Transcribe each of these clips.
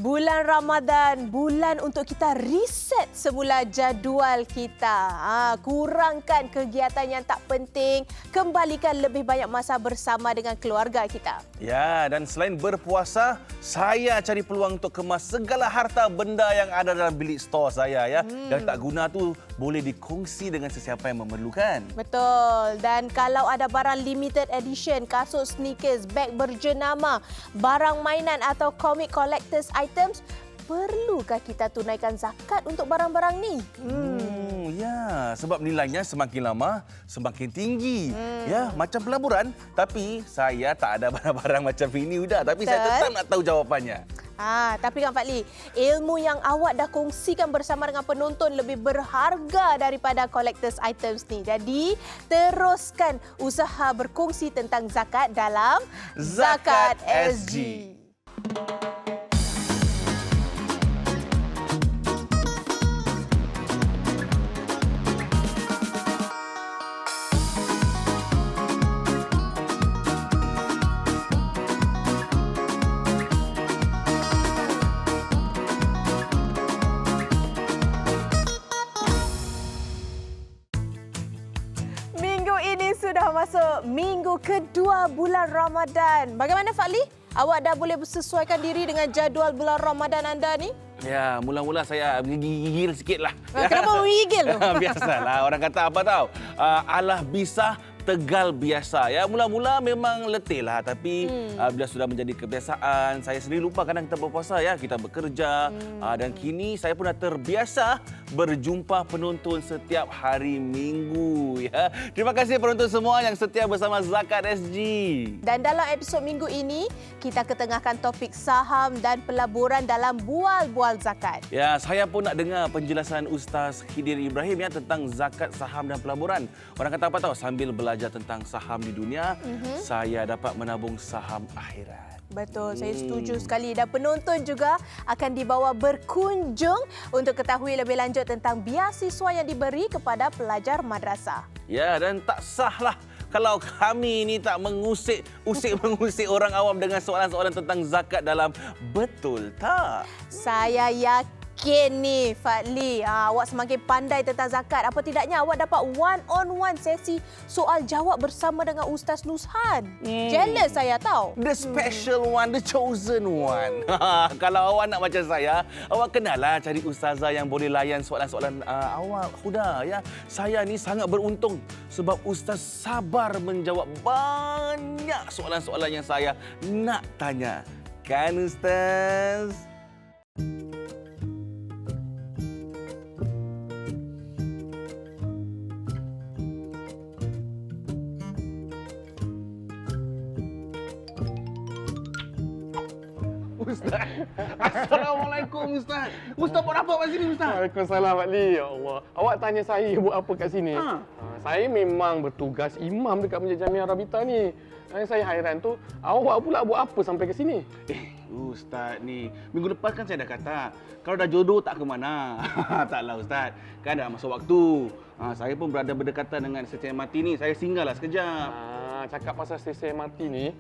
Bulan Ramadan, bulan untuk kita reset semula jadual kita. Kurangkan kegiatan yang tak penting, kembalikan lebih banyak masa bersama dengan keluarga kita. Ya, dan selain berpuasa, saya cari peluang untuk kemas segala harta benda yang ada dalam bilik stor saya ya. Yang tak guna tu boleh dikongsi dengan sesiapa yang memerlukan. Betul. Dan kalau ada barang limited edition, kasut, sneakers, beg berjenama, barang mainan atau comic collectors items, perlukah kita tunaikan zakat untuk barang-barang ni? Ya, sebab nilainya semakin lama semakin tinggi. Ya, macam pelaburan, tapi saya tak ada barang-barang macam ini Uda, tapi saya tetap nak tahu jawapannya. Tapi kan Fadli, ilmu yang awak dah kongsikan bersama dengan penonton lebih berharga daripada collectors items ni. Jadi, teruskan usaha berkongsi tentang zakat dalam Zakat SG. Sudah masuk minggu kedua bulan Ramadan. Bagaimana Fadli? Awak dah boleh sesuaikan diri dengan jadual bulan Ramadan anda ni? Ya, mula-mula saya gigil sikit lah. Kenapa menggigil tu? Biasalah, orang kata apa tahu? Allah bisa tegal biasa. Ya, mula-mula memang letih lah, tapi bila sudah menjadi kebiasaan, saya sendiri lupa kadang kita berpuasa ya, kita bekerja dan kini saya pun dah terbiasa berjumpa penonton setiap hari Minggu ya. Terima kasih penonton semua yang setia bersama Zakat SG. Dan dalam episod minggu ini, kita ketengahkan topik saham dan pelaburan dalam bual-bual zakat. Ya, saya pun nak dengar penjelasan Ustaz Khidir Ibrahim ya tentang zakat, saham dan pelaburan. Orang kata apa tahu, sambil belajar tentang saham di dunia, saya dapat menabung saham akhirat. Betul, saya setuju sekali. Dan penonton juga akan dibawa berkunjung untuk ketahui lebih lanjut tentang beasiswa yang diberi kepada pelajar madrasah. Ya, dan tak sahlah kalau kami ini tak mengusik orang awam dengan soalan-soalan tentang zakat dalam Betul Tak? Saya yakin ni Fadli, awak semakin pandai tentang zakat. Apa tidaknya awak dapat one-on-one sesi soal jawab bersama dengan Ustaz Nuzhan. Jealous saya tahu. The special one, the chosen one. Kalau awak nak macam saya, awak kenalah cari ustazah yang boleh layan soalan-soalan awak. Huda ya. Saya ni sangat beruntung sebab ustaz sabar menjawab banyak soalan-soalan yang saya nak tanya. Kan Ustaz? Ustaz. Assalamualaikum Ustaz. Ustaz buat apa kat sini Ustaz? Waalaikumsalam Fadli. Ya Allah. Awak tanya saya buat apa kat sini? Saya memang bertugas imam dekat Masjid Jamiah Rabita ni. Yang saya hairan tu, awak pula buat apa sampai ke sini? Ustaz ni, minggu lepas kan saya dah kata, kalau dah jodoh tak ke mana. Taklah Ustaz, kan dah masuk waktu. Saya pun berada berdekatan dengan stesen MRT ni, saya singgahlah sekejap. Cakap pasal stesen MRT ni,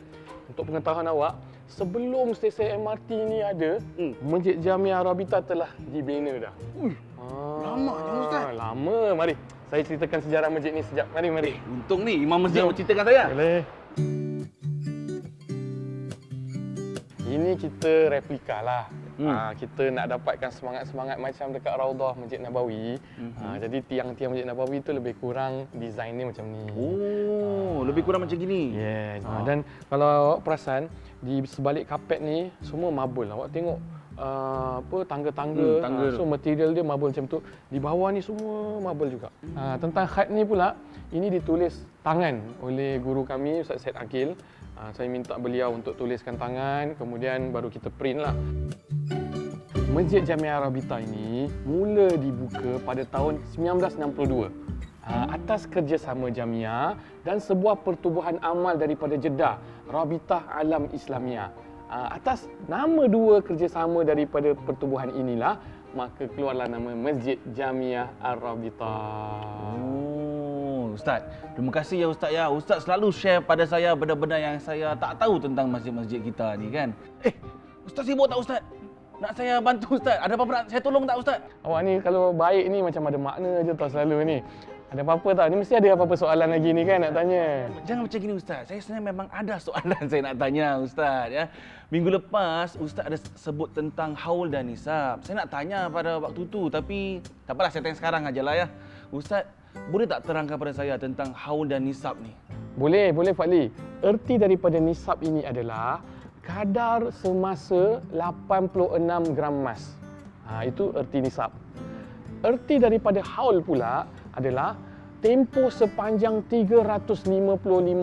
untuk pengetahuan awak, sebelum stesen MRT ni ada, Masjid Jamiah Rabita telah dibina dah. Lamanya Ustaz. Lama. Mari, saya ceritakan sejarah masjid ni sekejap. Mari. Untung ni imam masjid nak ceritakan saya. Boleh. Ini kita replika lah. Kita nak dapatkan semangat-semangat macam dekat Raudah Masjid Nabawi. Jadi tiang-tiang Masjid Nabawi tu lebih kurang desainnya macam ni. Lebih kurang macam gini. Dan kalau awak perasan, di sebalik kapet ni semua marble. Awak tengok tangga-tangga. So material dia marble macam tu. Di bawah ni semua marble juga. Tentang khat ni pula, ini ditulis tangan oleh guru kami Ustaz Syed Akil. Saya minta beliau untuk tuliskan tangan, kemudian baru kita print lah. Masjid Jamiah Rabita ini mula dibuka pada tahun 1962 atas kerjasama Jamiah dan sebuah pertubuhan amal daripada Jeddah, Rabitah Alam Islamiyah. Atas nama dua kerjasama daripada pertubuhan inilah, maka keluarlah nama Masjid Jamiah Ar-Rabitah. Ustaz, terima kasih ya Ustaz ya. Ustaz selalu share pada saya benda-benda yang saya tak tahu tentang masjid-masjid kita ni kan. Ustaz sibuk tak Ustaz? nak saya bantu Ustaz? Ada apa-apa nak saya tolong tak Ustaz? Awak ni kalau baik ni macam ada makna je tau selalu ni. Ada apa-apa tau? Ni mesti ada apa-apa soalan lagi ni kan nak tanya. Jangan macam gini Ustaz. Saya sebenarnya memang ada soalan saya nak tanya Ustaz ya. Minggu lepas Ustaz ada sebut tentang haul dan nisab. Saya nak tanya pada waktu tu tapi tak apalah saya tanya sekarang ajalah ya. Ustaz, boleh tak terangkan pada saya tentang haul dan nisab ni? Boleh Fadli. Erti daripada nisab ini adalah kadar semasa 86 gram emas. Itu erti nisab. Erti daripada haul pula adalah tempoh sepanjang 355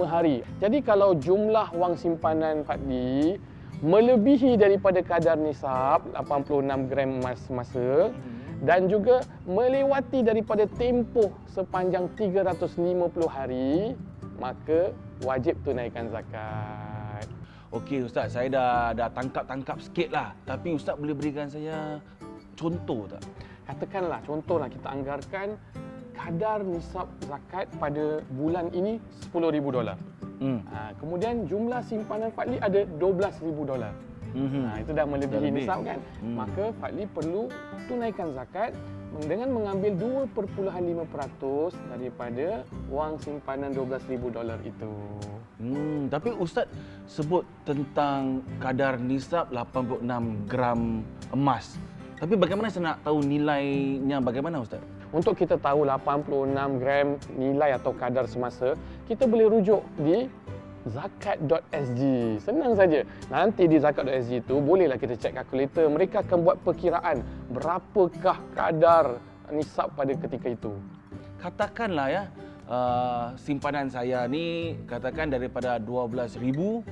hari. Jadi kalau jumlah wang simpanan Fadli melebihi daripada kadar nisab 86 gram emas semasa dan juga melewati daripada tempoh sepanjang 350 hari, maka wajib tunaikan zakat. Okey Ustaz, saya dah tangkap sikit lah. Tapi Ustaz boleh berikan saya contoh tak? Katakanlah, contohlah kita anggarkan kadar nisab zakat pada bulan ini $10,000. Kemudian jumlah simpanan Fadli ada $12,000. Itu dah melebihi nisab kan? Maka Fadli perlu tunaikan zakat dengan mengambil 2.5% daripada wang simpanan $12,000 itu. Tapi Ustaz sebut tentang kadar nisab 86 gram emas. Tapi bagaimana saya nak tahu nilainya bagaimana Ustaz? Untuk kita tahu 86 gram nilai atau kadar semasa, kita boleh rujuk di zakat.sg. Senang saja. Nanti di zakat.sg itu bolehlah kita cek kalkulator. Mereka akan buat perkiraan berapakah kadar nisab pada ketika itu. Katakanlah ya, simpanan saya ni katakan daripada 12,000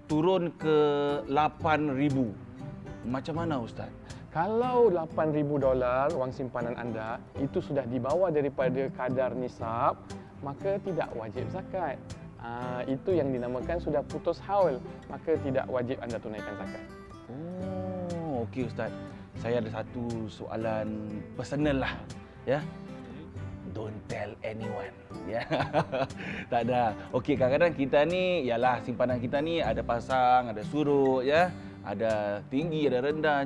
turun ke 8,000. Macam mana Ustaz? Kalau $8,000 wang simpanan anda itu sudah di bawah daripada kadar nisab, maka tidak wajib zakat. Itu yang dinamakan sudah putus haul, maka tidak wajib anda tunaikan zakat. Oh, okey Ustaz. Saya ada satu soalan personal lah, ya. Don't tell anyone, ya. Tak ada. Okey, kadang-kadang kita ni, yalah simpanan kita ni ada pasang, ada surut, ya. Ada tinggi, ada rendah.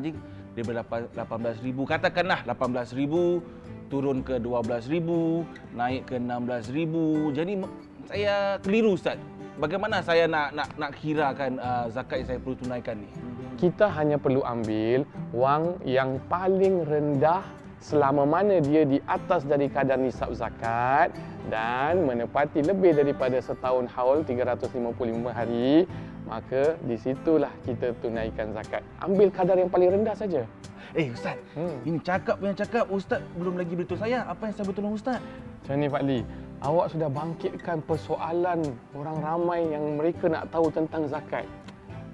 Daripada 18,000, katakanlah 18,000 turun ke 12,000, naik ke 16,000. Jadi saya keliru Ustaz. Bagaimana saya nak kirakan zakat yang saya perlu tunaikan ni? Kita hanya perlu ambil wang yang paling rendah selama mana dia di atas dari kadar nisab zakat dan menepati lebih daripada setahun haul 355 hari, maka di situlah kita tunaikan zakat. Ambil kadar yang paling rendah saja. Ustaz, ini cakap Ustaz belum lagi beritahu saya apa yang saya boleh tolong Ustaz. Macam ni Fadli, awak sudah bangkitkan persoalan orang ramai yang mereka nak tahu tentang zakat.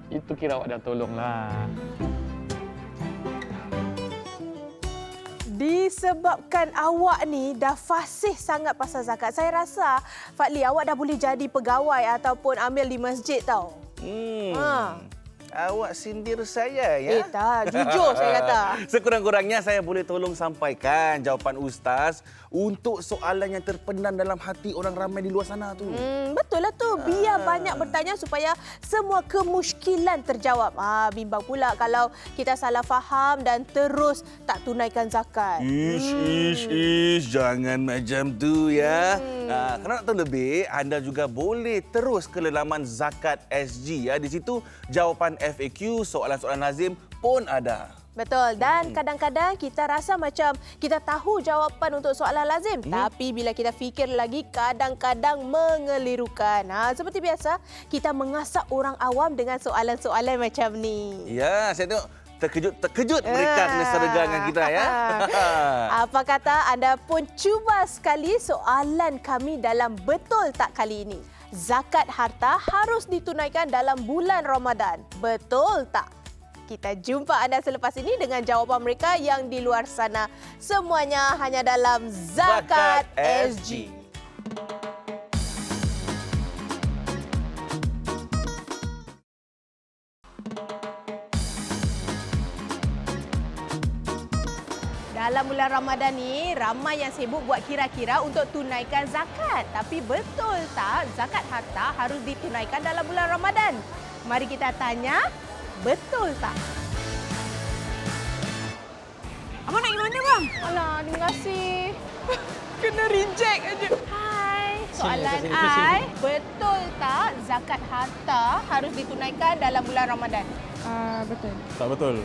Itu kira awak dah tolonglah. Disebabkan awak ni dah fasih sangat pasal zakat, saya rasa Fadli awak dah boleh jadi pegawai ataupun ambil di masjid tau. Awak sindir saya ya? Tak, jujur saya kata. Sekurang-kurangnya saya boleh tolong sampaikan jawapan Ustaz untuk soalan yang terpendam dalam hati orang ramai di luar sana tu. Betul lah tu. Biar banyak bertanya supaya semua kemusykilan terjawab. Bimbang pula kalau kita salah faham dan terus tak tunaikan zakat. Jangan macam tu ya. Kalau nak tahu lebih, anda juga boleh terus ke laman Zakat SG ya. Di situ jawapan FAQ, soalan-soalan lazim pun ada. Betul. Dan kadang-kadang kita rasa macam kita tahu jawapan untuk soalan lazim. Tapi bila kita fikir lagi, kadang-kadang mengelirukan. Seperti biasa, kita mengasak orang awam dengan soalan-soalan macam ni. Ya, saya tengok terkejut mereka kena serga dengan kita ya. Apa kata anda pun cuba sekali soalan kami dalam Betul Tak kali ini. Zakat harta harus ditunaikan dalam bulan Ramadan. Betul tak? Kita jumpa anda selepas ini dengan jawapan mereka yang di luar sana. Semuanya hanya dalam Zakat SG. Dalam bulan Ramadan ni, ramai yang sibuk buat kira-kira untuk tunaikan zakat. Tapi betul tak zakat harta harus ditunaikan dalam bulan Ramadan? Mari kita tanya, betul tak? Abang nak pergi mana, bang? Alah, terima kasih. Kena reject aja. Hai. Soalan I, betul tak zakat harta harus ditunaikan dalam bulan Ramadan? Betul. Tak betul.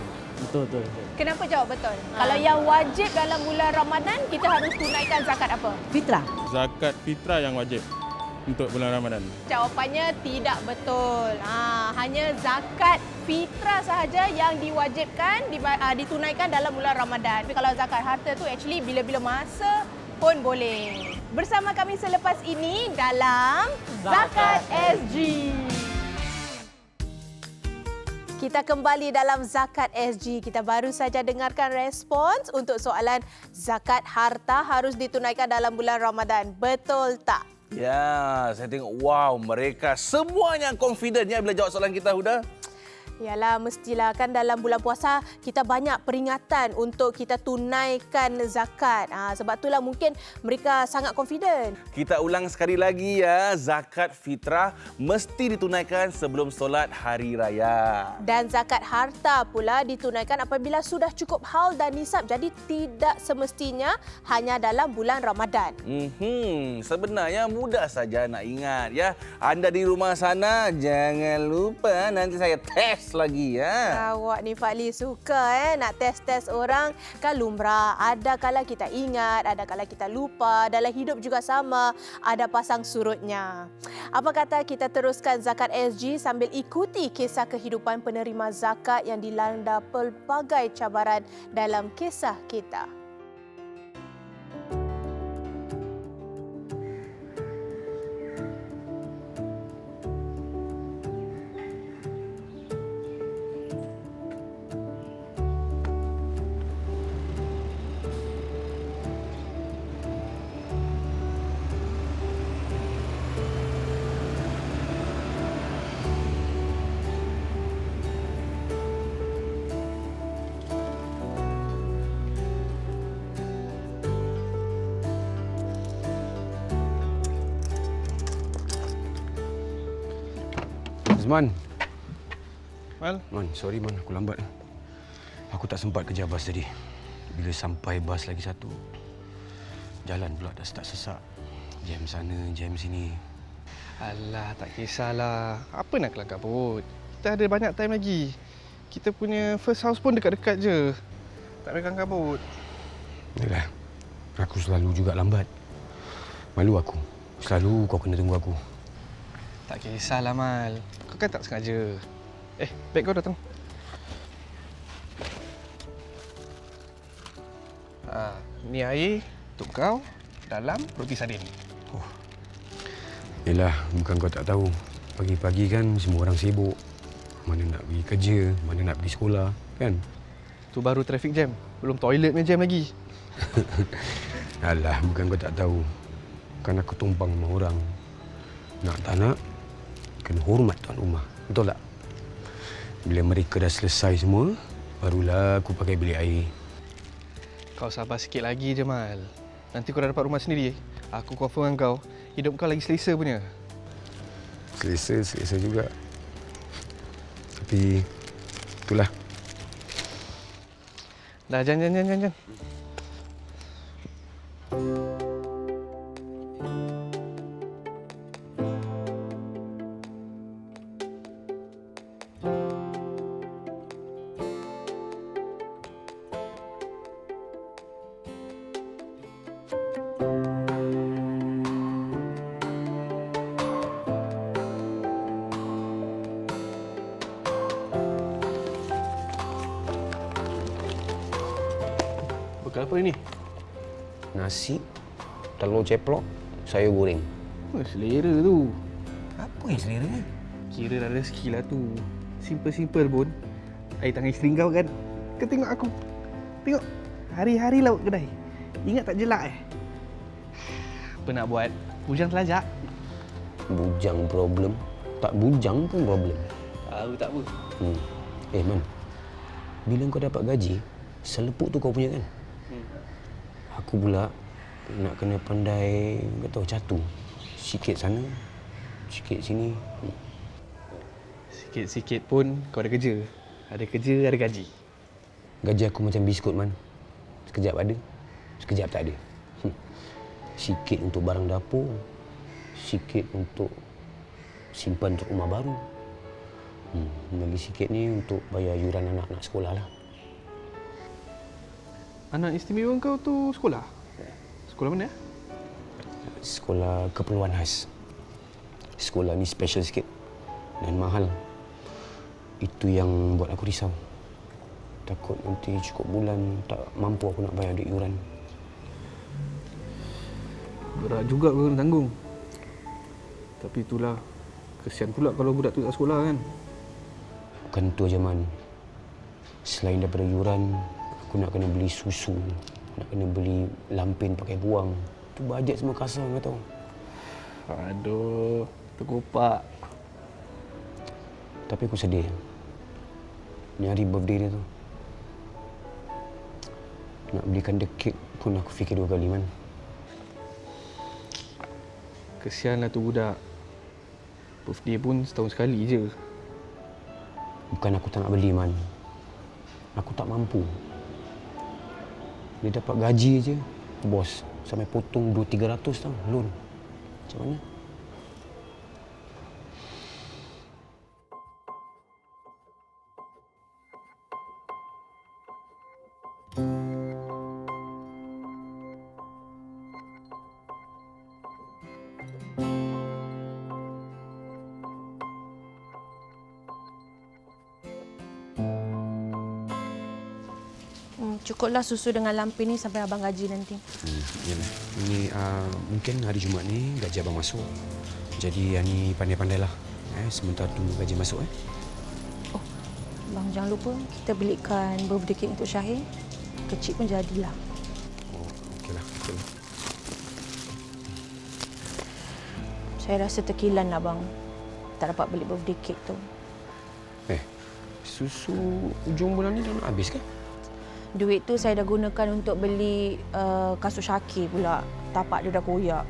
Betul. Kenapa jawab betul? Kalau yang wajib dalam bulan Ramadan, kita harus tunaikan zakat apa? Fitrah. Zakat fitrah yang wajib untuk bulan Ramadan. Jawapannya tidak betul. Hanya zakat fitrah sahaja yang diwajibkan ditunaikan dalam bulan Ramadan. Tapi kalau zakat harta tu actually bila-bila masa pun boleh. Bersama kami selepas ini dalam Zakat SG. Kita kembali dalam Zakat SG. Kita baru saja dengarkan respons untuk soalan zakat harta harus ditunaikan dalam bulan Ramadan. Betul tak? Ya, saya tengok wow, mereka semuanya confident ya bila jawab soalan kita, Huda. Yalah, mestilah kan dalam bulan puasa kita banyak peringatan untuk kita tunaikan zakat. Sebab itulah mungkin mereka sangat confident. Kita ulang sekali lagi ya, zakat fitrah mesti ditunaikan sebelum solat hari raya. Dan zakat harta pula ditunaikan apabila sudah cukup haul dan nisab. Jadi tidak semestinya hanya dalam bulan Ramadan. Sebenarnya mudah saja nak ingat ya. Anda di rumah sana jangan lupa nanti saya test lagi ya. Awak ni Fadli suka nak test-test orang. Kan lumrah. Ada kala kita ingat, ada kala kita lupa. Dalam hidup juga sama, ada pasang surutnya. Apa kata kita teruskan Zakat SG sambil ikuti kisah kehidupan penerima zakat yang dilanda pelbagai cabaran dalam kisah kita. Man. Mal? Man, sorry man, aku lambat. Aku tak sempat kejar bas tadi. Bila sampai bas lagi satu, jalan pula dah start sesak. Jam sana, jam sini. Alah, tak kisahlah. Apa nak kelang kabut? Kita ada banyak time lagi. Kita punya first house pun dekat-dekat je. Tak payah kelang kabut. Yalah, aku selalu juga lambat. Malu aku. Selalu kau kena tunggu aku. Tak kisahlah, Mal. Kau kan tak sengaja. Beg kau datang. Ni air untuk kau dalam roti sardin. Yalah, bukan kau tak tahu. Pagi-pagi kan semua orang sibuk. Mana nak pergi kerja, mana nak pergi sekolah, kan? Tu baru traffic jam. Belum toilet punya jam lagi. Alah, bukan kau tak tahu. Kan aku tumpang sama orang. Nak tak nak, kena hormat tuan rumah. Betul tak? Bila mereka dah selesai semua, barulah aku pakai bilik air. Kau sabar sikit lagi je, Mal. Nanti kau dah dapat rumah sendiri. Aku confirm dengan kau, hidup kau lagi selesa punya. Selesa juga. Tapi, itulah. Dah, jangan. Bekal apa ini? Nasi, telur ceplok, sayur goreng. Selera tu. Apa yang selera ni? Kira dah rezeki lah tu. Simple-simple pun. Air tangan isteri kau kan. Kau tengok aku. Tengok. Hari-hari lauk kedai. Ingat tak jelak Apa nak buat? Bujang telajak. Bujang problem. Tak bujang pun problem. Tahu tak apa. Man. Bila kau dapat gaji, selepuk tu kau punya kan? Aku pula nak kena pandai, kau tahu, catu. Sikit sana, sikit sini. Sikit-sikit pun kau ada kerja. Ada kerja, ada gaji. Gaji aku macam biskut, Man. Sekejap ada, sekejap tak ada. Sikit untuk barang dapur, sikit untuk simpan untuk rumah baru. Lagi sikit ni untuk bayar yuran anak-anak sekolah lah. Anak istimewa kau tu sekolah? Sekolah mana? Sekolah keperluan khas. Sekolah ni special sikit dan mahal. Itu yang buat aku risau. Takut nanti cukup bulan tak mampu aku nak bayar duit yuran. Berat juga kau kena tanggung. Tapi itulah, kesian pula kalau budak tu tak sekolah kan. Bukan itu aja, Man. Selain daripada yuran, aku nak kena beli susu, nak kena beli lampin pakai buang. Tu bajet semua kasar kau tahu. Aduh, terkopak. Tapi aku sedih. Ni hari birthday dia tu. Nak belikan dia kek pun aku fikir 2 kali, Man. Kesianlah tu budak. Birthday pun setahun sekali je. Bukan aku tak nak beli, Man. Aku tak mampu. Dia dapat gaji je, bos. Sampai potong 200-300 tau, loan. Macam mana? Cukuplah susu dengan lampin ni sampai abang gaji nanti. Yalah. Ini mungkin hari Jumaat ni gaji abang masuk. Jadi yang ni pandai-pandailah. Sebentar tunggu gaji masuk. Oh, bang jangan lupa kita belikan birthday cake untuk Syahir. Kecil pun jadilah. Oh, okeylah. Okeylah. Saya rasa terkilan lah bang. Tak dapat beli birthday cake tu. Susu hujung bulan ni dah nak habis ke? Duit tu saya dah gunakan untuk beli kasut Syakir pula. Tapak dia dah koyak.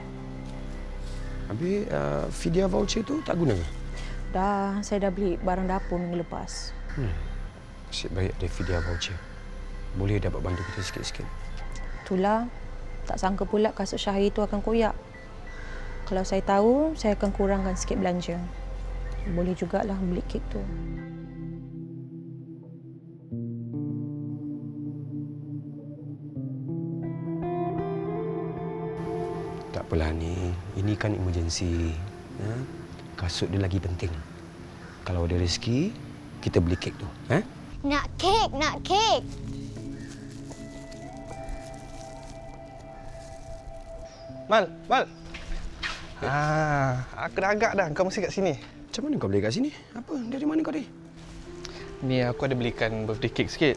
Habis Fidia voucher tu tak guna ke? Dah, saya dah beli barang dapur minggu lepas. Nasib baik ada Fidia voucher. Boleh dapat bantu kita sikit-sikit. Itulah, tak sangka pula kasut Syahir tu akan koyak. Kalau saya tahu, saya akan kurangkan sikit belanja. Boleh jugalah beli kek tu. Tak apalah ni, ini kan emergency. Kasut dia lagi penting. Kalau ada rezeki, kita beli kek tu. Nak kek, nak kek. Mal. Aku dah agak dah. Kau mesti kat sini. Macam mana kau boleh kat sini? Apa? Dari mana kau ni? Ni aku ada belikan birthday cake sikit.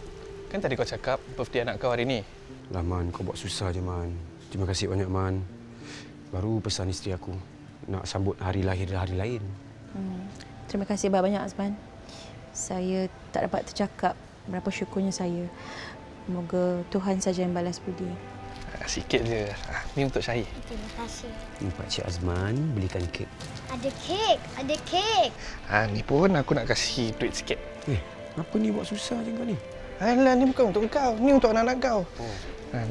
Kan tadi kau cakap birthday anak kau hari ni. Lah, Man, kau buat susah je, Man. Terima kasih banyak, Man. Baru pesan isteri aku nak sambut hari lahir hari lain. Terima kasih banyak Azman. Saya tak dapat tercakap berapa syukurnya saya. Moga Tuhan saja yang balas budi. Sikit je. Ni untuk Syahir. Terima kasih. Ni Pakcik Azman belikan kek. Ada kek, ada kek. Ni pun aku nak kasih duit sikit. Apa ni buat susah je kau ni? Alah, ni bukan untuk kau. Ni untuk anak-anak kau.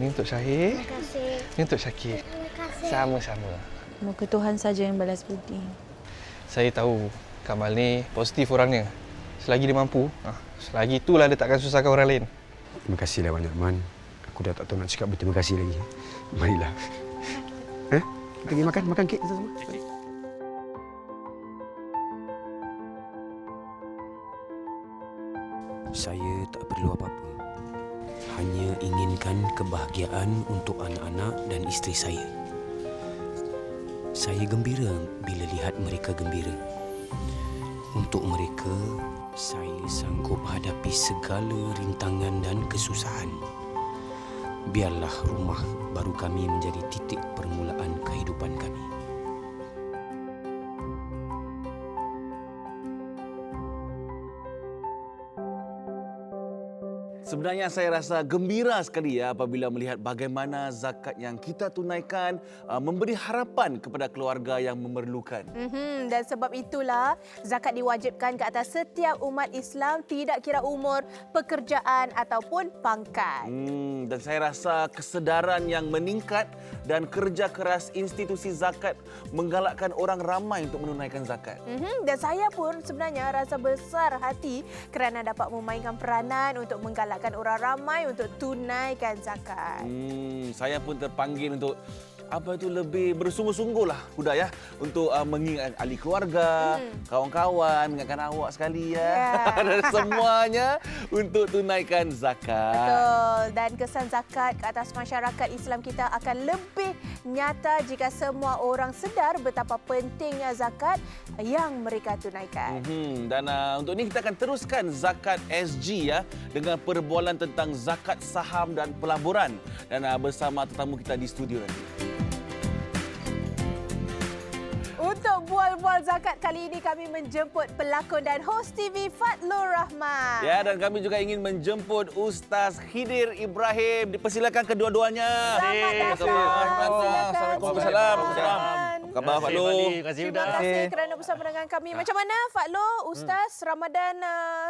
Ni untuk Syahir. Terima kasih. Ni untuk Syakir. Terima kasih. Sama-sama. Moga Tuhan saja yang balas budi. Saya tahu Kamal ni positif orangnya. Selagi dia mampu, selagi itulah dia takkan susahkan orang lain. Terima kasihlah banyak, Man. Aku dah tak tahu nak cakap berterima kasih lagi. Marilah. Kita pergi makan kek kita semua. Saya tak perlu apa-apa. Hanya inginkan kebahagiaan untuk anak-anak dan isteri saya. Saya gembira bila lihat mereka gembira. Untuk mereka, saya sanggup hadapi segala rintangan dan kesusahan. Biarlah rumah baru kami menjadi titik permulaan kehidupan kami. Sebenarnya saya rasa gembira sekali ya apabila melihat bagaimana zakat yang kita tunaikan memberi harapan kepada keluarga yang memerlukan. Dan sebab itulah zakat diwajibkan ke atas setiap umat Islam, tidak kira umur, pekerjaan ataupun pangkat. Dan saya rasa kesedaran yang meningkat dan kerja keras institusi zakat menggalakkan orang ramai untuk menunaikan zakat. Dan saya pun sebenarnya rasa besar hati kerana dapat memainkan peranan untuk menggalakkan orang ramai untuk tunaikan zakat. Saya pun terpanggil untuk lebih bersungguh-sungguh lah Huda ya, untuk mengingat ahli keluarga, kawan-kawan, mengingatkan awak sekali ya. Dan semuanya untuk tunaikan zakat. Betul. Dan kesan zakat ke atas masyarakat Islam kita akan lebih nyata jika semua orang sedar betapa pentingnya zakat yang mereka tunaikan. Dan untuk ini kita akan teruskan Zakat SG ya, dengan perbualan tentang zakat saham dan pelaburan, dan bersama tetamu kita di studio nanti. Untuk bual-bual zakat kali ini kami menjemput pelakon dan hos TV Fadlur Rahman. Ya, dan kami juga ingin menjemput Ustaz Khidir Ibrahim. Dipersilakan kedua-duanya. Selamat datang. Assalamualaikum. Waalaikumsalam. Apa khabar Fadlur? Terima kasih Terima kasih kerana bersama dengan kami. Macam mana Fadlur, Ustaz, Ramadan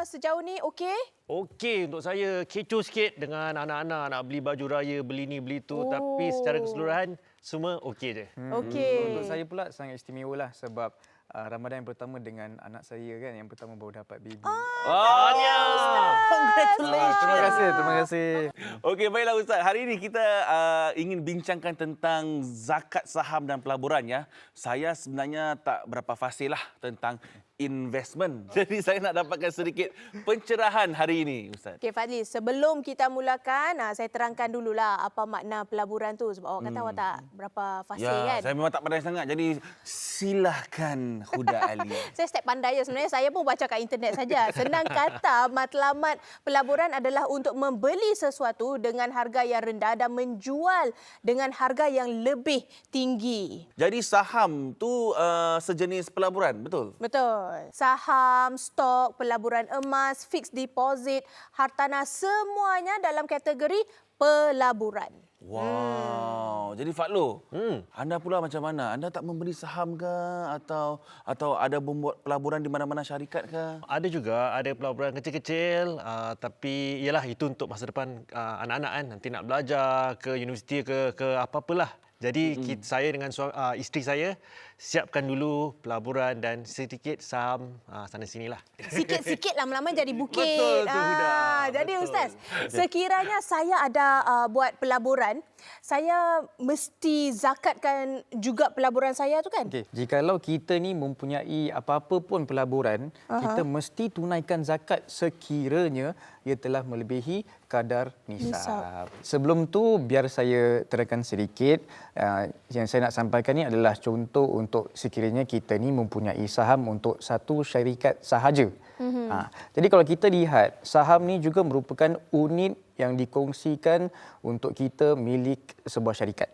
sejauh ni okey? Okey, untuk saya kecoh sikit dengan anak-anak nak beli baju raya, beli ni, beli tu. Tapi secara keseluruhan, semua okey je. Okey. Untuk saya pula sangat istimewa lah sebab Ramadan yang pertama dengan anak saya kan, yang pertama baru dapat baby. Congratulations. Terima kasih. Okey, baiklah Ustaz. Hari ini kita ingin bincangkan tentang zakat saham dan pelaburan ya. Saya sebenarnya tak berapa fasih lah tentang investment. Jadi saya nak dapatkan sedikit pencerahan hari ini Ustaz. Okey Fadli, sebelum kita mulakan, saya terangkan dululah apa makna pelaburan tu sebab awak kata awak tak berapa fasih kan. Saya memang tak pandai sangat. Jadi silakan Huda Ali. Saya step pandai je sebenarnya. Saya pun baca kat internet saja. Senang kata, matlamat pelaburan adalah untuk membeli sesuatu dengan harga yang rendah dan menjual dengan harga yang lebih tinggi. Jadi saham tu sejenis pelaburan, betul? Betul. Saham, stok, pelaburan emas, fixed deposit, hartanah, semuanya dalam kategori pelaburan. Wow. Jadi Fadlur, anda pula macam mana? Anda tak membeli saham ke atau ada membuat pelaburan di mana-mana syarikat ke? Ada juga, ada pelaburan kecil-kecil. Tapi ialah itu untuk masa depan anak-anak kan. Nanti nak belajar ke universiti ke apa-apalah. Jadi saya dengan isteri saya siapkan dulu pelaburan dan sedikit saham sana sinilah. Sikit-sikit lama-lama jadi bukit. Betul tu, Huda. Jadi Betul. Ustaz, sekiranya saya ada buat pelaburan, saya mesti zakatkan juga pelaburan saya tu kan? Okey, jikalau kita ni mempunyai apa-apa pun pelaburan, kita mesti tunaikan zakat sekiranya ia telah melebihi kadar nisab. Sebelum tu biar saya terangkan sedikit, yang saya nak sampaikan ni adalah contoh untuk sekiranya kita ni mempunyai saham untuk satu syarikat sahaja. Jadi kalau kita lihat, saham ni juga merupakan unit yang dikongsikan untuk kita milik sebuah syarikat.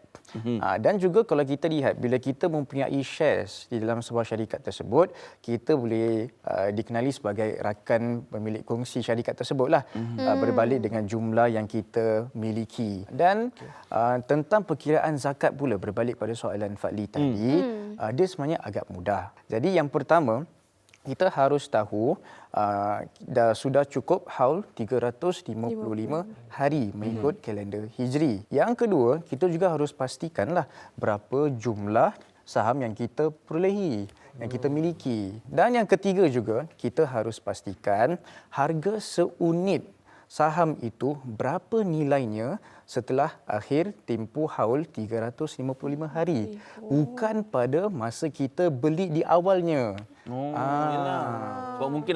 Dan juga kalau kita lihat, bila kita mempunyai shares di dalam sebuah syarikat tersebut, kita boleh dikenali sebagai rakan pemilik kongsi syarikat tersebutlah, berbalik dengan jumlah yang kita miliki. Dan tentang perkiraan zakat pula, berbalik pada soalan Fadli tadi, dia sebenarnya agak mudah. Jadi yang pertama, kita harus tahu sudah cukup haul 355 hari mengikut kalender Hijri. Yang kedua, kita juga harus pastikanlah berapa jumlah saham yang kita perolehi, yang kita miliki. Dan yang ketiga juga, kita harus pastikan harga seunit saham itu berapa nilainya setelah akhir tempoh haul 355 hari. Bukan pada masa kita beli di awalnya. Sebab mungkin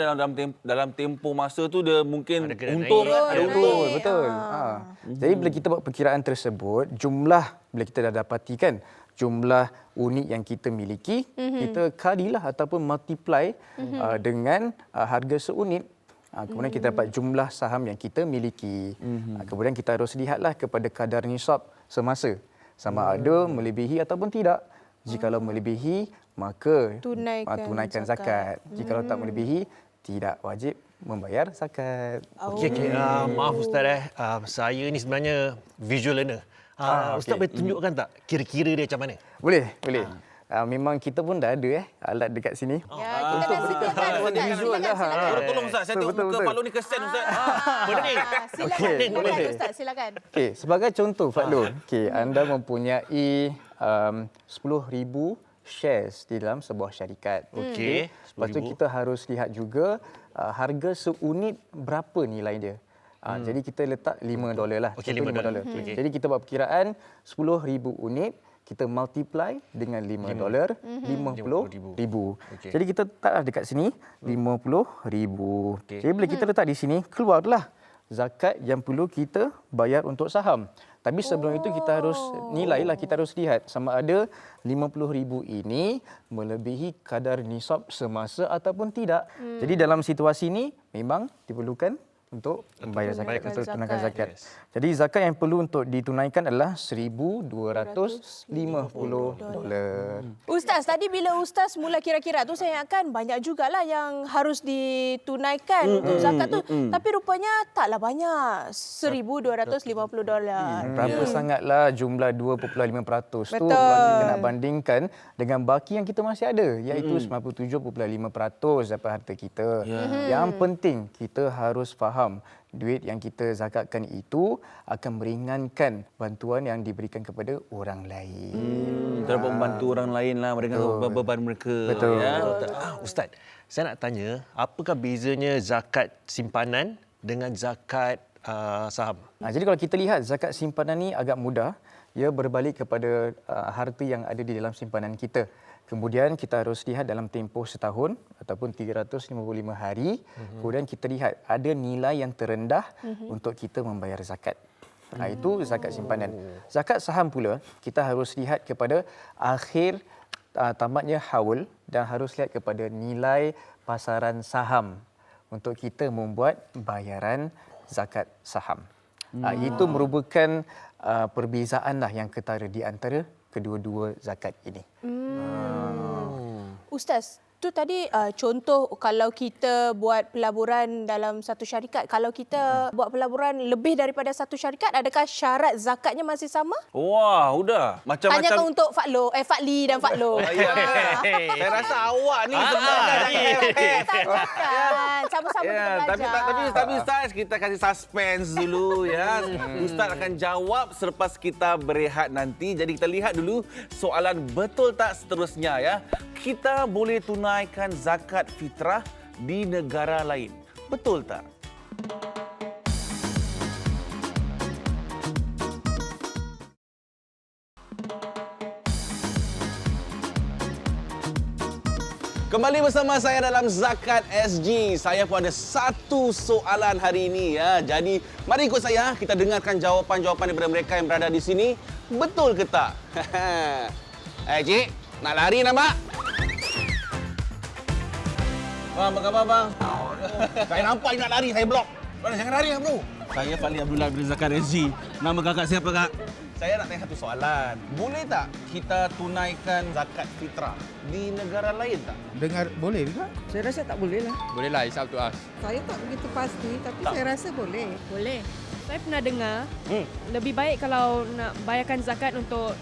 dalam tempoh masa tu dia mungkin Ada kena untung, naik. ada untung. Betul. Jadi bila kita buat perkiraan tersebut, bila kita dah dapati kan jumlah unit yang kita miliki, kita kalilah ataupun multiply dengan harga seunit. Kemudian kita dapat jumlah saham yang kita miliki. Kemudian kita harus lihatlah kepada kadar nisab semasa. Sama ada melebihi ataupun tidak. Jikalau melebihi, maka tunaikan zakat. Jikalau tak melebihi, tidak wajib membayar zakat. Okey. Maaf Ustaz saya ni sebenarnya visual learner. Ustaz boleh tunjukkan tak kira-kira dia macam mana? Boleh. Memang kita pun dah ada alat dekat sini. Ya, kita dah sediakan. visual lah. Tolong Ustaz, saya tengok muka Pak Long ni kesian Ustaz. Pening. Silakan. boleh. Ustaz, silakan. Okey, sebagai contoh Fadlul, anda mempunyai 10,000 shares di dalam sebuah syarikat. Okey, Lepas tu kita harus lihat juga harga seunit berapa nilai dia. Jadi kita letak $5 lah. Okey, Contoh $5. $5. Jadi kita buat perkiraan 10,000 unit, kita multiply dengan $5, $50,000. Okey. Jadi kita letaklah dekat sini $50,000. Okey. Jadi bila kita letak di sini, keluarlah zakat yang perlu kita bayar untuk saham. Tapi sebelum itu kita harus nilailah, kita harus lihat sama ada 50,000 ini melebihi kadar nisab semasa ataupun tidak. Jadi dalam situasi ini memang diperlukan untuk membayar zakat, untuk tunaikan zakat. Jadi zakat yang perlu untuk ditunaikan adalah $1,250. Ustaz, tadi bila Ustaz mula kira-kira tu saya ingatkan banyak jugalah yang harus ditunaikan untuk zakat tu. Tapi rupanya taklah banyak. $1,250. Berapa sangatlah jumlah 2.5% tu Betul. kalau kita nak bandingkan dengan baki yang kita masih ada, iaitu 97.5% daripada harta kita. Yang penting kita harus faham duit yang kita zakatkan itu akan meringankan bantuan yang diberikan kepada orang lain. Dapat membantu orang lain lah, mereka beban mereka. Betul. Ya. Ustaz, saya nak tanya, apakah bezanya zakat simpanan dengan zakat saham? Jadi kalau kita lihat zakat simpanan ni agak mudah, ia berbalik kepada harta yang ada di dalam simpanan kita. Kemudian kita harus lihat dalam tempoh setahun ataupun 355 hari. Kemudian kita lihat ada nilai yang terendah untuk kita membayar zakat. Itu zakat simpanan. Zakat saham pula kita harus lihat kepada akhir tamatnya haul dan harus lihat kepada nilai pasaran saham untuk kita membuat bayaran zakat saham. Itu merupakan perbezaan lah yang ketara di antara kedua-dua zakat ini. Ustaz, tu tadi contoh kalau kita buat pelaburan dalam satu syarikat. Kalau kita buat pelaburan lebih daripada satu syarikat, adakah syarat zakatnya masih sama? Wah, udah. Macam-macam. Tanyakan untuk Fadli dan Fadlo. Saya rasa awak ni sebenarnya. Sama-sama kita belajar. Tapi Ustaz, kita kasih suspense dulu ya. Ustaz akan jawab selepas kita berehat nanti. Jadi kita lihat dulu soalan betul tak seterusnya ya. Kita boleh tunaikan zakat fitrah di negara lain. Betul tak? Kembali bersama saya dalam Zakat SG. Saya pun ada satu soalan hari ini ya. Jadi mari ikut saya, kita dengarkan jawapan-jawapan daripada mereka yang berada di sini. Betul ke tak? Cik, nak lari nak, Mak? Bang, apa khabar bang? Saya nampak you nak lari, saya blok. Jangan lari ya bro. Saya Fadli Abdullah dari Zakat SG. Nama kakak siapa kak? Saya nak tanya satu soalan. Boleh tak kita tunaikan zakat fitrah di negara lain tak? Boleh juga? Saya rasa tak boleh lah. Boleh lah, it's up to us. Saya tak begitu pasti, tapi saya rasa boleh. Boleh. Saya pernah dengar lebih baik kalau nak bayarkan zakat untuk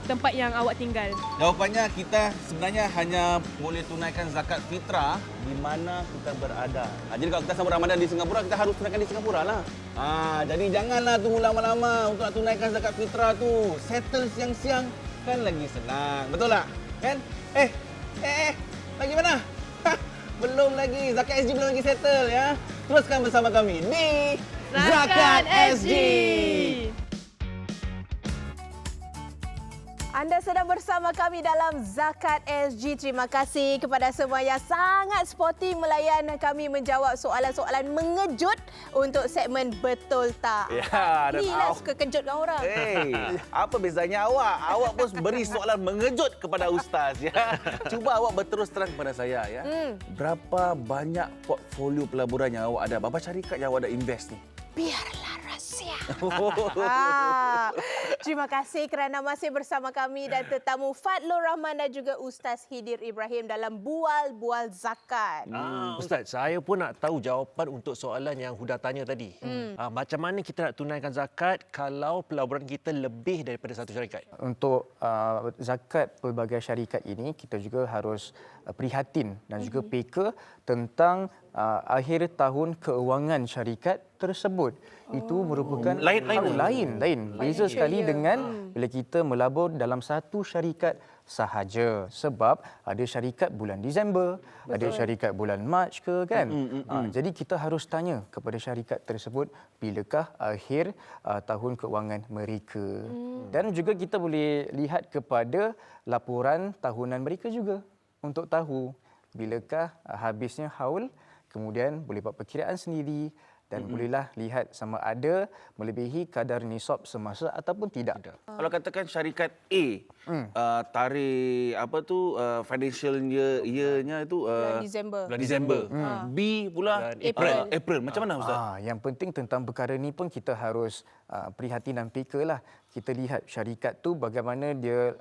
tempat yang awak tinggal. Jawapannya kita sebenarnya hanya boleh tunaikan zakat fitrah di mana kita berada. Jadi kalau kita sambut Ramadan di Singapura, kita harus tunaikan di Singapura lah. Jadi janganlah tunggu lama-lama untuk nak tunaikan zakat fitrah tu. Settle siang-siang kan lagi senang. Betul tak? Kan? Lagi mana? Belum lagi. Zakat SG belum lagi settle ya. Teruskan bersama kami di Zakat SG. Anda sedang bersama kami dalam Zakat SG. Terima kasih kepada semua yang sangat sporty melayan kami menjawab soalan-soalan mengejut untuk segmen Betul Tak. Ya, dan Inilah suka kejutkan orang. Apa bezanya awak? Awak pun beri soalan mengejut kepada Ustaz ya. Cuba awak berterus terang kepada saya ya. Berapa banyak portfolio pelaburan yang awak ada? Berapa syarikat yang awak ada invest ni? Biarlah rahsia. Terima kasih kerana masih bersama kami dan tetamu Fadlur Rahman dan juga Ustaz Hidir Ibrahim dalam Bual-Bual Zakat. Ustaz, saya pun nak tahu jawapan untuk soalan yang Huda tanya tadi. Macam mana kita nak tunaikan zakat kalau pelaburan kita lebih daripada satu syarikat? Untuk zakat pelbagai syarikat ini, kita juga harus prihatin dan juga peka tentang akhir tahun keuangan syarikat tersebut. Itu merupakan lain. Beza sekali dengan bila kita melabur dalam satu syarikat sahaja. Sebab ada syarikat bulan Disember, ada syarikat bulan Mac ke kan. Jadi kita harus tanya kepada syarikat tersebut bilakah akhir tahun keuangan mereka. Dan juga kita boleh lihat kepada laporan tahunan mereka juga untuk tahu bilakah habisnya haul, kemudian boleh buat perkiraan sendiri dan bolehlah lihat sama ada melebihi kadar nisab semasa ataupun tidak. Kalau katakan syarikat A, tarikh financial year-nya itu Bulan Disember. B pula April. Macam mana Ustaz? Yang penting tentang perkara ni pun kita harus prihatin dan peka lah. Kita lihat syarikat tu bagaimana dia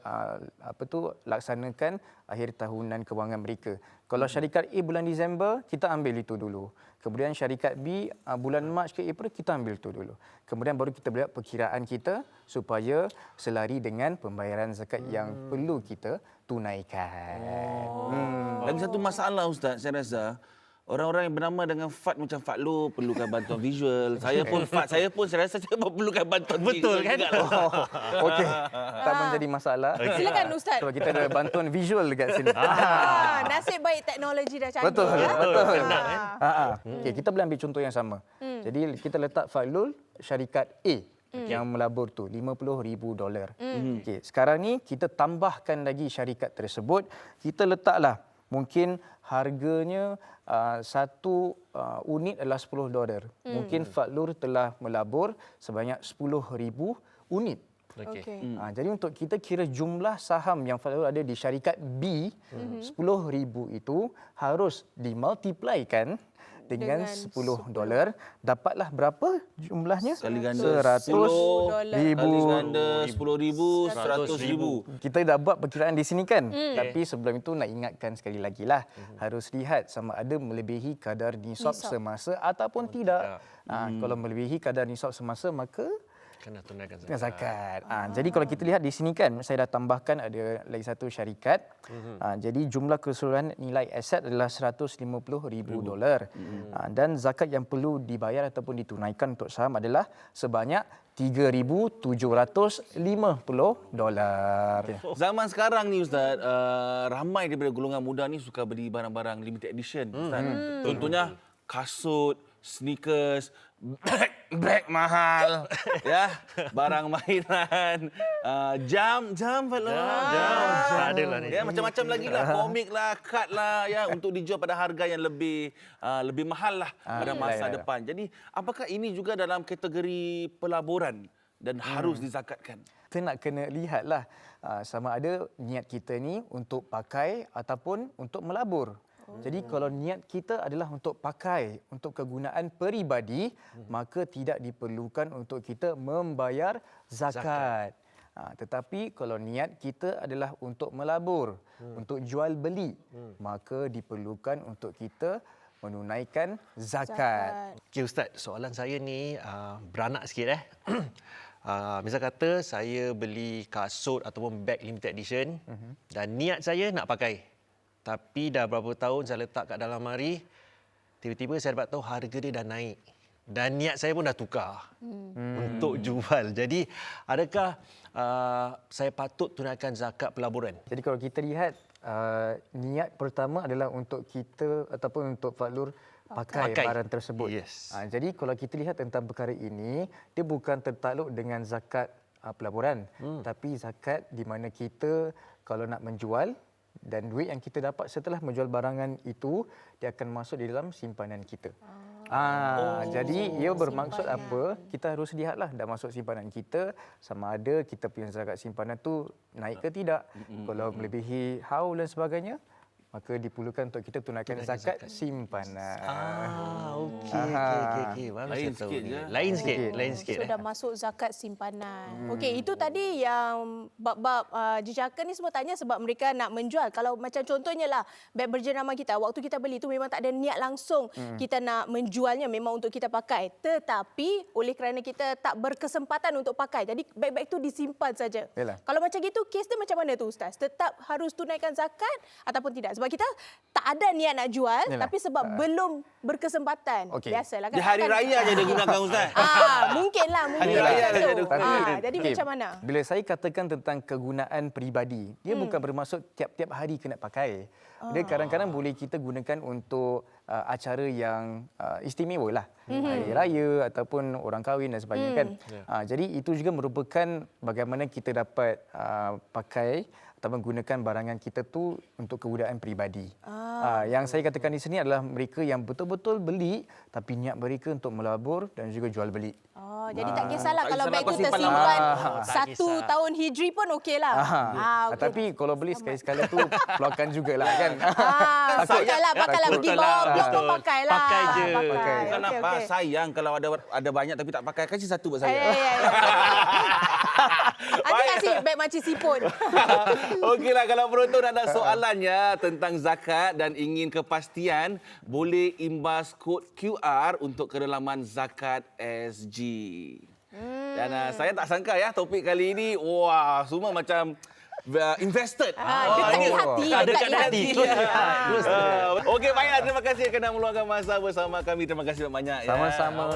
laksanakan akhir tahunan kewangan mereka. Kalau syarikat A bulan Disember, kita ambil itu dulu. Kemudian syarikat B bulan Mac ke April, kita ambil itu dulu. Kemudian baru kita buat perkiraan kita supaya selari dengan pembayaran zakat yang perlu kita tunaikan. Lagi satu masalah Ustaz, saya rasa orang-orang yang bernama dengan Fat macam Fadlur perlukan bantuan visual. Saya pun saya rasa saya perlukan bantuan Betul kan? Okey. Tak menjadi masalah. Silakan Ustaz. Sebab kita ada bantuan visual dekat sini. Nasib baik teknologi dah canggih. Betul. Senang, kan? Okey, kita boleh ambil contoh yang sama. Jadi kita letak Fadlur syarikat A yang melabur tu $50,000. Okey, sekarang ni kita tambahkan lagi syarikat tersebut, kita letaklah mungkin harganya satu unit adalah $10. Mungkin Fadlur telah melabur sebanyak 10,000 unit. Okey. Jadi untuk kita kira jumlah saham yang Fadlur ada di syarikat B, 10,000 itu harus dimultiplikan dengan $10, dapatlah berapa jumlahnya? Kali ganda 10,000, 100,000. Kita dah buat perkiraan di sini kan. Tapi sebelum itu nak ingatkan sekali lagi lah. Harus lihat sama ada melebihi kadar nisab semasa ataupun tidak. Kalau melebihi kadar nisab semasa, maka Kena tunaikan zakat. Jadi kalau kita lihat di sini kan, saya dah tambahkan ada lagi satu syarikat. Jadi jumlah keseluruhan nilai aset adalah $150,000. Dan zakat yang perlu dibayar ataupun ditunaikan untuk saham adalah sebanyak $3,750. Zaman sekarang ni Ustaz, ramai daripada golongan muda ni suka beli barang-barang limited edition. Ustaz. Contohnya kasut, sneakers, bag mahal, ya, barang mainan, jam Fadlur. Adalah ni. Ya, macam-macam lagi lah, komik lah, kad lah, ya, untuk dijual pada harga yang lebih mahal lah pada masa depan. Jadi, apakah ini juga dalam kategori pelaburan dan harus dizakatkan? Kita nak kena lihatlah sama ada niat kita ni untuk pakai ataupun untuk melabur. Jadi kalau niat kita adalah untuk pakai untuk kegunaan peribadi, maka tidak diperlukan untuk kita membayar zakat. Tetapi kalau niat kita adalah untuk melabur, untuk jual beli, maka diperlukan untuk kita menunaikan zakat. Okey Ustaz, soalan saya ni beranak sikit misal kata saya beli kasut ataupun beg limited edition dan niat saya nak pakai. Tapi dah berapa tahun saya letak kat dalam lemari, tiba-tiba saya dapat tahu harga dia dah naik. Dan niat saya pun dah tukar untuk jual. Jadi adakah saya patut tunaikan zakat pelaburan? Jadi kalau kita lihat, niat pertama adalah untuk kita ataupun untuk Fadlur pakai barang tersebut. Yes. Jadi kalau kita lihat tentang perkara ini, dia bukan tertakluk dengan zakat pelaburan. Tapi zakat di mana kita kalau nak menjual, dan duit yang kita dapat setelah menjual barangan itu, dia akan masuk di dalam simpanan kita. Jadi ia bermaksud apa? Kita harus lihatlah dah masuk simpanan kita, sama ada kita punya zakat simpanan tu naik ke tidak. Kalau melebihi haul dan sebagainya, maka diperlukan untuk kita tunaikan zakat simpanan. Okey. Baru Lain saya tahu sikit ni. je. Lain sikit. So dah masuk zakat simpanan. Okey, itu tadi yang bab-bab jejaka ni semua tanya sebab mereka nak menjual. Kalau macam contohnya lah beg berjenama kita, waktu kita beli tu memang tak ada niat langsung kita nak menjualnya, memang untuk kita pakai. Tetapi oleh kerana kita tak berkesempatan untuk pakai, jadi beg-beg tu disimpan saja. Yalah. Kalau macam gitu, kes dia macam mana tu Ustaz? Tetap harus tunaikan zakat ataupun tidak? Sebab kita tak ada niat nak jual, Yalah. tapi sebab belum berkesempatan. Okey. Biasalah kan. Di hari Akan- raya je dia gunakan Ustaz. Mungkinlah, mungkin Hari raya macam saja tu. dia guna. Jadi Okey, macam mana? Bila saya katakan tentang kegunaan peribadi, dia bukan bermaksud tiap-tiap hari kena pakai. Dia kadang-kadang boleh kita gunakan untuk acara yang istimewa lah. Hari raya ataupun orang kahwin dan sebagainya kan. Jadi itu juga merupakan bagaimana kita dapat pakai ataupun gunakan barangan kita tu untuk kegunaan peribadi. Yang saya katakan di sini adalah mereka yang betul-betul beli tapi niat mereka untuk melabur dan juga jual beli. Jadi tak kisahlah tak kalau kisahlah beg tu kau simpan tersimpan lama. Tak 1 kisah. tahun Hijri pun okeylah. Okey. Tapi kalau beli sekali-sekala tu keluarkan jugalah kan. Pakailah pergi bawah blok tu Betul. pakailah. Pakai je. Bukan apa, sayang kalau ada banyak tapi tak pakai, kasih satu buat saya. Nanti kasih beg makcik sipun. Okeylah, kalau penonton ada soalannya tentang zakat dan ingin kepastian, boleh imbas kod QR untuk ke laman Zakat SG. Dan saya tak sangka ya topik kali ini, wah, semua macam invested. Dekat di hati. Dekat di hati. Okey, baiklah, terima kasih kerana meluangkan masa bersama kami. Terima kasih banyak ya.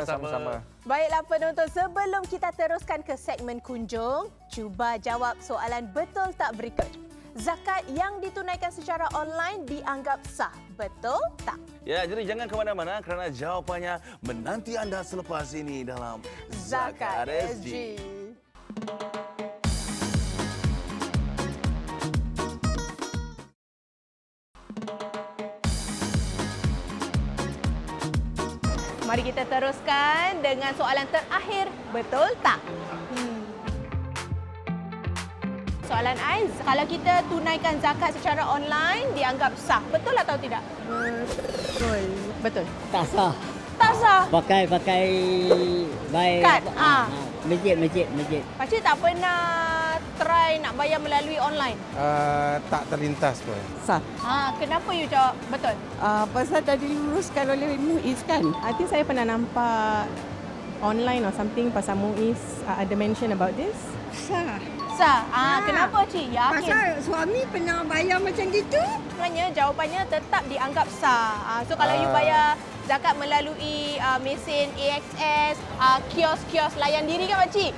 Sama-sama. Baiklah penonton, sebelum kita teruskan ke segmen kunjung, cuba jawab soalan betul tak berikut. Zakat yang ditunaikan secara online dianggap sah, betul tak? Ya, jadi jangan ke mana-mana kerana jawapannya menanti anda selepas ini dalam Zakat SG. Mari kita teruskan dengan soalan terakhir, betul tak? Soalan Aiz, kalau kita tunaikan zakat secara online dianggap sah, betul atau tidak? Betul. Betul. Tak sah. Tak sah. Pakai baik. Kad. Masjid. Pakcik tak pernah try nak bayar melalui online? Tak terlintas pun. Sah. Kenapa you jawab betul? Pasal dah diluruskan oleh MUIS kan. I think saya pernah nampak online or something pasal MUIS ada mention about this. Sah. Sah. Kenapa cik? Yakin? Pasal suami pernah bayar macam gitu. Sebenarnya jawapannya tetap dianggap sah. So kalau you bayar zakat melalui mesin AXS, kios-kios layan diri kan pakcik?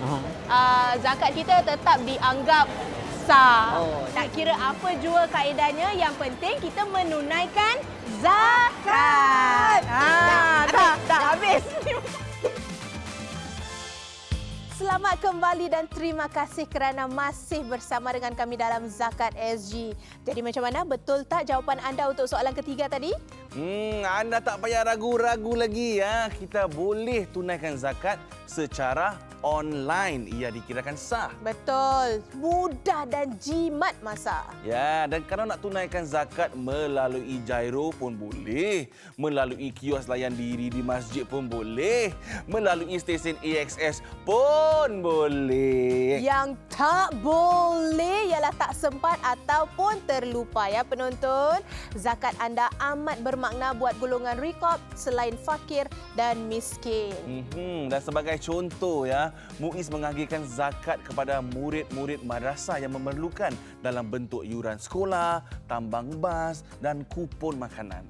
Zakat kita tetap dianggap sah. Tak kira apa jua kaedahnya, yang penting kita menunaikan zakat. Dah habis. Selamat kembali dan terima kasih kerana masih bersama dengan kami dalam Zakat SG. Jadi macam mana? Betul tak jawapan anda untuk soalan ketiga tadi? Anda tak payah ragu-ragu lagi ya. Kita boleh tunaikan zakat secara online. Ia dikirakan sah. Betul. Mudah dan jimat masa. Ya, dan kalau nak tunaikan zakat melalui gyro pun boleh, melalui kios layan diri di masjid pun boleh, melalui stesen AXS pun boleh. Yang tak boleh ialah tak sempat ataupun terlupa ya penonton. Zakat anda amat bermakna buat golongan rekod selain fakir dan miskin. Dan sebagai contoh ya, MUIS mengagihkan zakat kepada murid-murid madrasah yang memerlukan dalam bentuk yuran sekolah, tambang bas dan kupon makanan.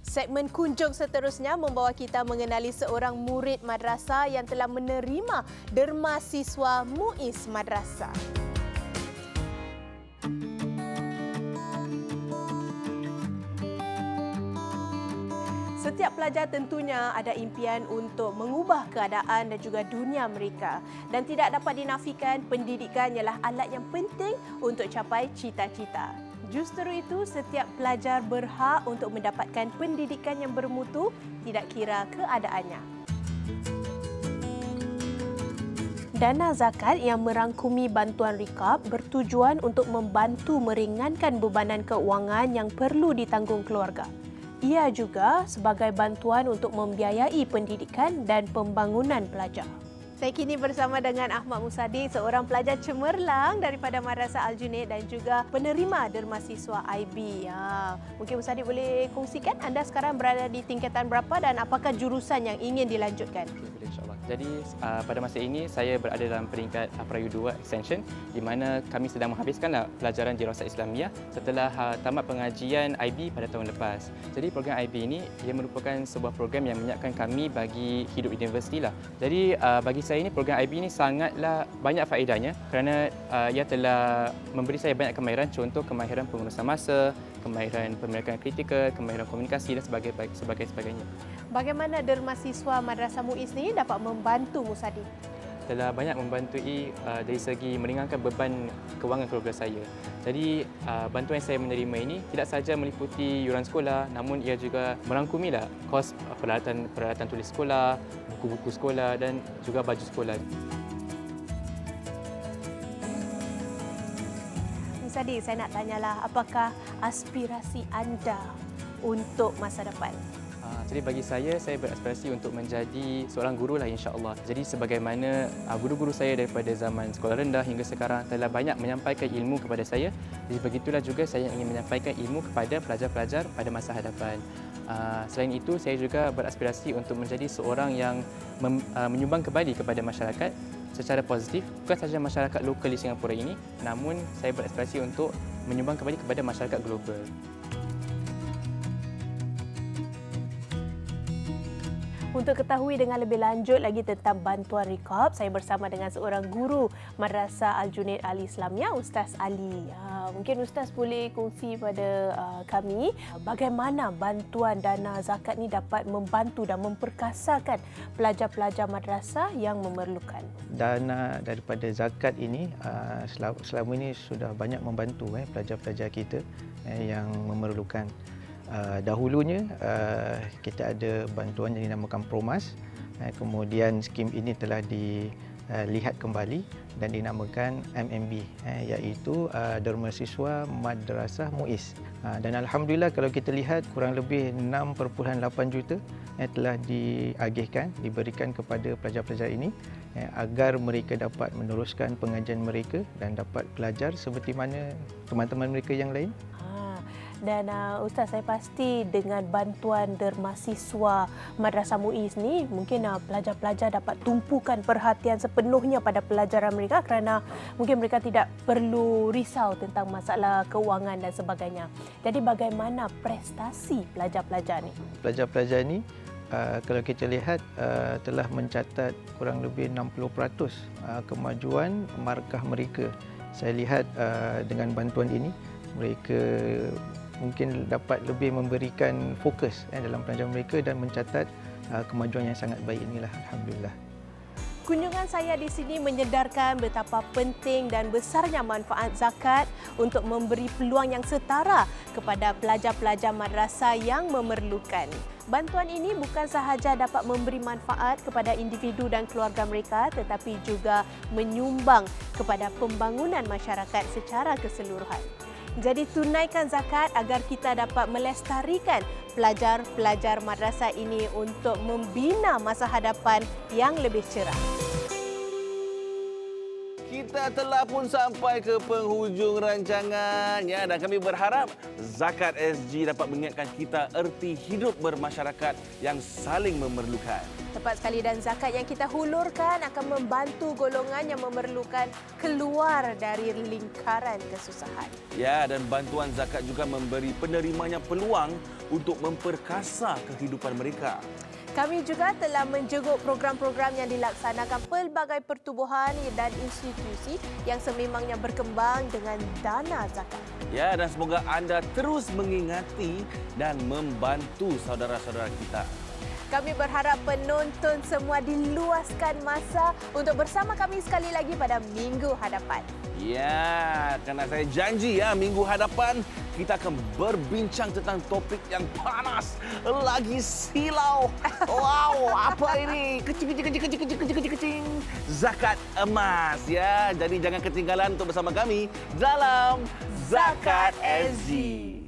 Segmen kunjung seterusnya membawa kita mengenali seorang murid madrasah yang telah menerima derma siswa MUIS madrasah. Setiap pelajar tentunya ada impian untuk mengubah keadaan dan juga dunia mereka. Dan tidak dapat dinafikan, pendidikan ialah alat yang penting untuk capai cita-cita. Justru itu, setiap pelajar berhak untuk mendapatkan pendidikan yang bermutu, tidak kira keadaannya. Dana zakat yang merangkumi bantuan rikab bertujuan untuk membantu meringankan bebanan keuangan yang perlu ditanggung keluarga. Ia juga sebagai bantuan untuk membiayai pendidikan dan pembangunan pelajar. Saya kini bersama dengan Ahmad Musaddiq, seorang pelajar cemerlang daripada Madrasah Al-Junaid dan juga penerima derma siswa IB. Mungkin Musaddiq boleh kongsikan anda sekarang berada di tingkatan berapa dan apakah jurusan yang ingin dilanjutkan? Boleh, insyaAllah. Jadi pada masa ini saya berada dalam peringkat Prayu 2 Extension di mana kami sedang menghabiskan pelajaran Dirasat Islamiah setelah tamat pengajian IB pada tahun lepas. Jadi program IB ini ia merupakan sebuah program yang menyiapkan kami bagi hidup universiti lah. Jadi bagi saya ini program IB ini sangatlah banyak faedahnya kerana ia telah memberi saya banyak kemahiran, contoh kemahiran pengurusan masa, kemahiran pemilikan kritikal, kemahiran komunikasi dan sebagainya. Bagaimana derma siswa Madrasah Muiz ni dapat membantu Musaddiq? Telah banyak membantui dari segi meringankan beban kewangan keluarga saya. Jadi bantuan yang saya menerima ini tidak sahaja meliputi yuran sekolah, namun ia juga merangkumilah kos peralatan tulis sekolah, buku-buku sekolah dan juga baju sekolah. Musaddiq, saya nak tanyalah apakah aspirasi anda untuk masa depan? Jadi bagi saya beraspirasi untuk menjadi seorang guru lah insya-Allah. Jadi sebagaimana guru-guru saya daripada zaman sekolah rendah hingga sekarang telah banyak menyampaikan ilmu kepada saya, jadi begitulah juga saya ingin menyampaikan ilmu kepada pelajar-pelajar pada masa hadapan. Selain itu, saya juga beraspirasi untuk menjadi seorang yang menyumbang kembali kepada masyarakat secara positif, bukan sahaja masyarakat lokal di Singapura ini, namun saya beraspirasi untuk menyumbang kembali kepada masyarakat global. Untuk ketahui dengan lebih lanjut lagi tentang bantuan Recob, saya bersama dengan seorang guru Madrasah Al-Junaid Al-Islamiyah, Ustaz Ali. Mungkin Ustaz boleh kongsi pada kami bagaimana bantuan dana zakat ni dapat membantu dan memperkasakan pelajar-pelajar madrasah yang memerlukan. Dana daripada zakat ini selama ini sudah banyak membantu pelajar-pelajar kita yang memerlukan. Dahulunya kita ada bantuan yang dinamakan Promas, kemudian skim ini telah dilihat kembali dan dinamakan MMB, iaitu Derma Siswa Madrasah Muiz. Dan alhamdulillah kalau kita lihat kurang lebih 6.8 juta telah diagihkan, diberikan kepada pelajar-pelajar ini agar mereka dapat meneruskan pengajian mereka dan dapat belajar seperti mana teman-teman mereka yang lain. Dan Ustaz, saya pasti dengan bantuan derma siswa Madrasah Muiz ni mungkin pelajar-pelajar dapat tumpukan perhatian sepenuhnya pada pelajaran mereka kerana mungkin mereka tidak perlu risau tentang masalah keuangan dan sebagainya. Jadi bagaimana prestasi pelajar-pelajar ni? Pelajar-pelajar ni kalau kita lihat telah mencatat kurang lebih 60% kemajuan markah mereka. Saya lihat dengan bantuan ini mereka mungkin dapat lebih memberikan fokus dalam pelajaran mereka dan mencatat kemajuan yang sangat baik inilah, alhamdulillah. Kunjungan saya di sini menyedarkan betapa penting dan besarnya manfaat zakat untuk memberi peluang yang setara kepada pelajar-pelajar madrasah yang memerlukan. Bantuan ini bukan sahaja dapat memberi manfaat kepada individu dan keluarga mereka tetapi juga menyumbang kepada pembangunan masyarakat secara keseluruhan. Jadi tunaikan zakat agar kita dapat melestarikan pelajar-pelajar madrasah ini untuk membina masa hadapan yang lebih cerah. Kita telah pun sampai ke penghujung rancangan dan kami berharap Zakat SG dapat mengingatkan kita erti hidup bermasyarakat yang saling memerlukan. Tepat sekali, dan zakat yang kita hulurkan akan membantu golongan yang memerlukan keluar dari lingkaran kesusahan. Dan bantuan zakat juga memberi penerimanya peluang untuk memperkasa kehidupan mereka. Kami juga telah menjenguk program-program yang dilaksanakan pelbagai pertubuhan dan institusi yang sememangnya berkembang dengan dana zakat. Dan semoga anda terus mengingati dan membantu saudara-saudara kita. Kami berharap penonton semua diluaskan masa untuk bersama kami sekali lagi pada minggu hadapan. Kerana saya janji minggu hadapan kita akan berbincang tentang topik yang panas, lagi silau. Wow, apa ini? Kecing. Zakat emas Jadi jangan ketinggalan untuk bersama kami dalam Zakat SG.